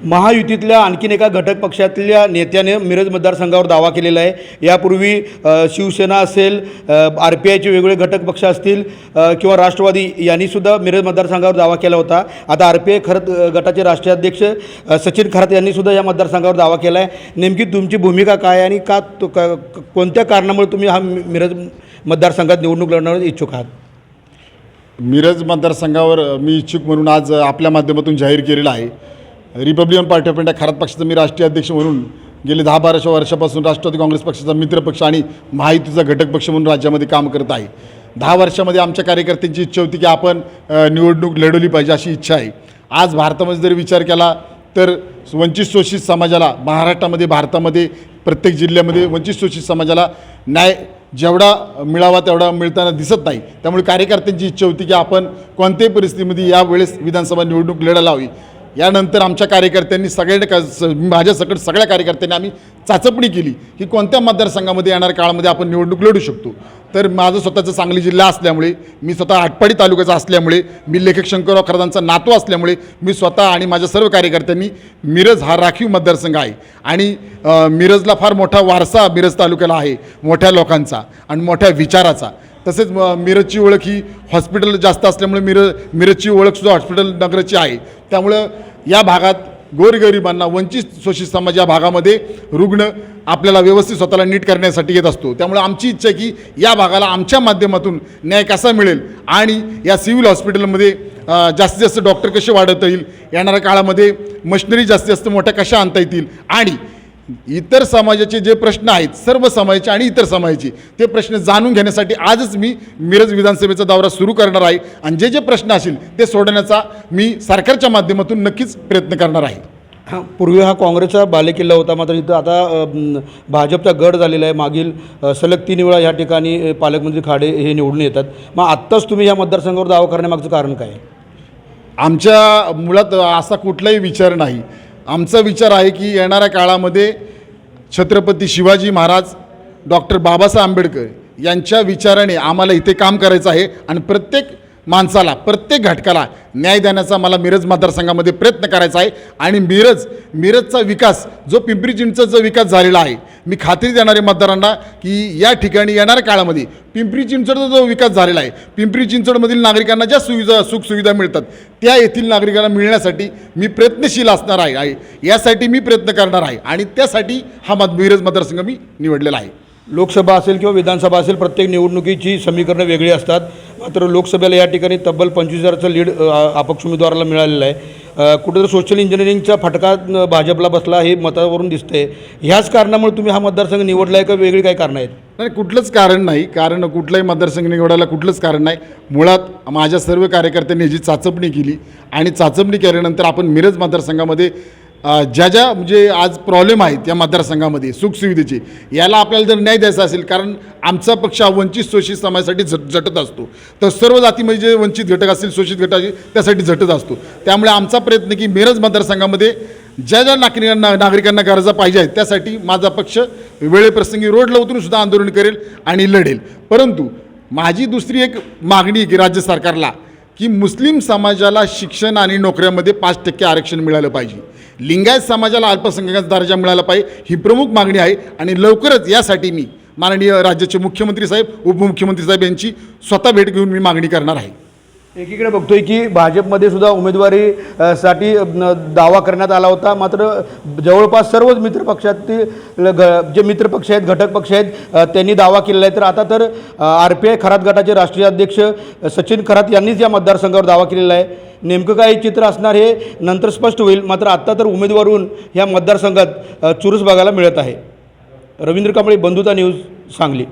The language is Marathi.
महायुतीतल्या आणखीन एका घटक पक्षातल्या नेत्याने मिरज मतदारसंघावर दावा केलेला आहे। यापूर्वी शिवसेना असेल, RPIचे वेगवेगळे घटक पक्ष असतील किंवा राष्ट्रवादी यांनीसुद्धा मिरज मतदारसंघावर दावा केला होता। आता RPI खरत गटाचे राष्ट्रीय अध्यक्ष सचिन खरात यांनीसुद्धा या मतदारसंघावर दावा केला आहे। नेमकी तुमची भूमिका काय आणि कोणत्या कारणामुळे तुम्ही हा मिरज मतदारसंघात निवडणूक लढवण्यास इच्छुक आहात? मिरज मतदारसंघावर मी इच्छुक म्हणून आज आपल्या माध्यमातून जाहीर केलेला आहे। Republican party of India Kharat पक्षाचा मी राष्ट्रीय अध्यक्ष म्हणून गेले 10-12 वर्षापासून राष्ट्रवादी काँग्रेस पक्षाचा मित्रपक्ष आणि महायुतीचा घटक पक्ष म्हणून राज्यामध्ये काम करत आहे। 10 वर्षामध्ये आमच्या कार्यकर्त्यांची इच्छा होती की आपण निवडणूक लढवली पाहिजे अशी इच्छा आहे। आज भारतामध्ये जर विचार केला तर वंचित शोषित समाजाला महाराष्ट्रामध्ये, भारतामध्ये प्रत्येक जिल्ह्यामध्ये वंचित शोषित समाजाला न्याय जेवढा मिळावा तेवढा मिळताना दिसत नाही। त्यामुळे कार्यकर्त्यांची इच्छा होती की आपण कोणत्याही परिस्थितीमध्ये यावेळेस विधानसभा निवडणूक लढायला हवी। यानंतर आमच्या कार्यकर्त्यांनी माझ्यासकट सगळ्या कार्यकर्त्यांनी आम्ही चाचपणी केली की कोणत्या मतदारसंघामध्ये येणाऱ्या काळामध्ये आपण निवडणूक लढू शकतो। तर माझं स्वतःचं सांगली जिल्हा असल्यामुळे, मी स्वतः आटपाडी तालुक्याचा असल्यामुळे, मी लेखक शंकरराव खरातांचा नातू असल्यामुळे मी स्वतः आणि माझ्या सर्व कार्यकर्त्यांनी मिरज हा राखीव मतदारसंघ आहे आणि मिरजला फार मोठा वारसा मिरज तालुक्याला आहे, मोठ्या लोकांचा आणि मोठ्या विचाराचा। तसेच मिरजची ओळख ही हॉस्पिटल जास्त असल्यामुळे मिरजची ओळखसुद्धा हॉस्पिटल नगराची आहे। त्यामुळं या भागात गोरगरिबांना, वंचित शोषित समाज या भागामध्ये रुग्ण आपल्याला व्यवस्थित स्वतःला नीट करण्यासाठी येत असतो। त्यामुळे आमची इच्छा आहे की या भागाला आमच्या माध्यमातून न्याय कसा मिळेल आणि या सिव्हिल हॉस्पिटलमध्ये जास्तीत जास्त डॉक्टर कसे वाढवता येईल, येणाऱ्या काळामध्ये मशिनरी जास्तीत जास्त मोठ्या कशा आणता येतील आणि इतर समाजाचे जे प्रश्न आहेत, सर्व समाजाचे आणि इतर समाजाचे ते प्रश्न जाणून घेण्यासाठी आजच मी मिरज विधानसभेचा दौरा सुरू करणार आहे आणि जे प्रश्न असतील ते सोडवण्याचा मी सरकारच्या माध्यमातून नक्कीच प्रयत्न करणार आहे। पूर्वी हा काँग्रेसचा बालेकिल्ला होता, मात्र इथं आता भाजपचा गड झालेला आहे। मागील सलग 3 वेळा या ठिकाणी पालकमंत्री खाडे हे निवडून येतात। मग आत्ताच तुम्ही या मतदारसंघावर दावा करण्यामागचं कारण काय आहे? आमच्या मुळात असा कुठलाही विचार नाही। आमचा विचार आहे की येणाऱ्या काळामध्ये छत्रपती शिवाजी महाराज, डॉक्टर बाबासाहेब आंबेडकर यांच्या विचाराने आम्हाला इथे काम करायचं आहे आणि प्रत्येक माणसाला, प्रत्येक घटकाला न्याय देण्याचा मला मिरज मतदारसंघामध्ये प्रयत्न करायचा आहे। आणि मिरजचा विकास जो पिंपरी चिंचवडचा विकास झालेला आहे, मी खात्री देणारे मतदारांना की या ठिकाणी येणाऱ्या काळामध्ये पिंपरी चिंचवडचा जो विकास झालेला आहे, पिंपरी चिंचवडमधील नागरिकांना ज्या सुखसुविधा मिळतात त्या येथील नागरिकांना मिळण्यासाठी मी प्रयत्नशील असणार आहे। यासाठी मी प्रयत्न करणार आहे आणि त्यासाठी हा मिरज मतदारसंघ मी निवडलेला आहे। लोकसभा असेल किंवा विधानसभा असेल, प्रत्येक निवडणुकीची समीकरणं वेगळी असतात। मात्र लोकसभेला या ठिकाणी तब्बल 25,000चं लीड अपक्ष उमेदवाराला मिळालेलं आहे। कुठेतरी सोशल इंजिनिअरिंगचा फटका भाजपला बसला हे मतावरून दिसतंय। ह्याच कारणामुळे तुम्ही हा मतदारसंघ निवडला आहे का वेगळी काही कारणं आहेत? नाही, कुठलंच कारण नाही। कारण कुठलाही मतदारसंघ निवडायला कुठलंच कारण नाही। मुळात माझ्या सर्व कार्यकर्त्यांनी याची चाचपणी केली आणि चाचपणी केल्यानंतर आपण मिरज मतदारसंघामध्ये ज्या म्हणजे आज प्रॉब्लेम आहेत या मतदारसंघामध्ये सुखसुविधेचे, याला आपल्याला जर न्याय द्यायचा असेल, कारण आमचा पक्ष वंचित शोषित समाजासाठी झटत असतो, तर सर्व जातीमध्ये जे वंचित घटक असतील, शोषित घटक असतील त्यासाठी झटत असतो। त्यामुळे आमचा प्रयत्न की मिरज मतदारसंघामध्ये ज्या नागरिकांना गरजा पाहिजे आहेत त्यासाठी माझा पक्ष वेळेप्रसंगी रोडला उतरून सुद्धा आंदोलन करेल आणि लढेल। परंतु माझी दुसरी एक मागणी की राज्य सरकारला की मुस्लिम समाजाला शिक्षण आणि नोकऱ्यामध्ये 5% आरक्षण मिळालं पाहिजे, लिंगायत समाजाला अल्पसंख्याकांचा दर्जा मिळाला पाहिजे, ही प्रमुख मागणी आहे। आणि लवकरच यासाठी मी माननीय राज्याचे मुख्यमंत्री साहेब, उपमुख्यमंत्री साहेब यांची स्वतः भेट घेऊन मी मागणी करणार आहे। एकीकडे बघतोय की भाजपमध्ये सुद्धा उमेदवारीसाठी दावा करण्यात आला होता, मात्र जवळपास सर्वच मित्रपक्षातील जे मित्रपक्ष आहेत, घटक पक्ष आहेत, त्यांनी दावा केलेला आहे। तर आता तर RPI खरात गटाचे राष्ट्रीय अध्यक्ष सचिन खरात यांनीच या मतदारसंघावर दावा केलेला आहे। नेमकं काय चित्र असणार हे नंतर स्पष्ट होईल, मात्र आत्ता तर उमेदवारून या मतदारसंघात चुरस बघायला मिळत आहे। रवींद्र कांबळे, बंधुता न्यूज, सांगली।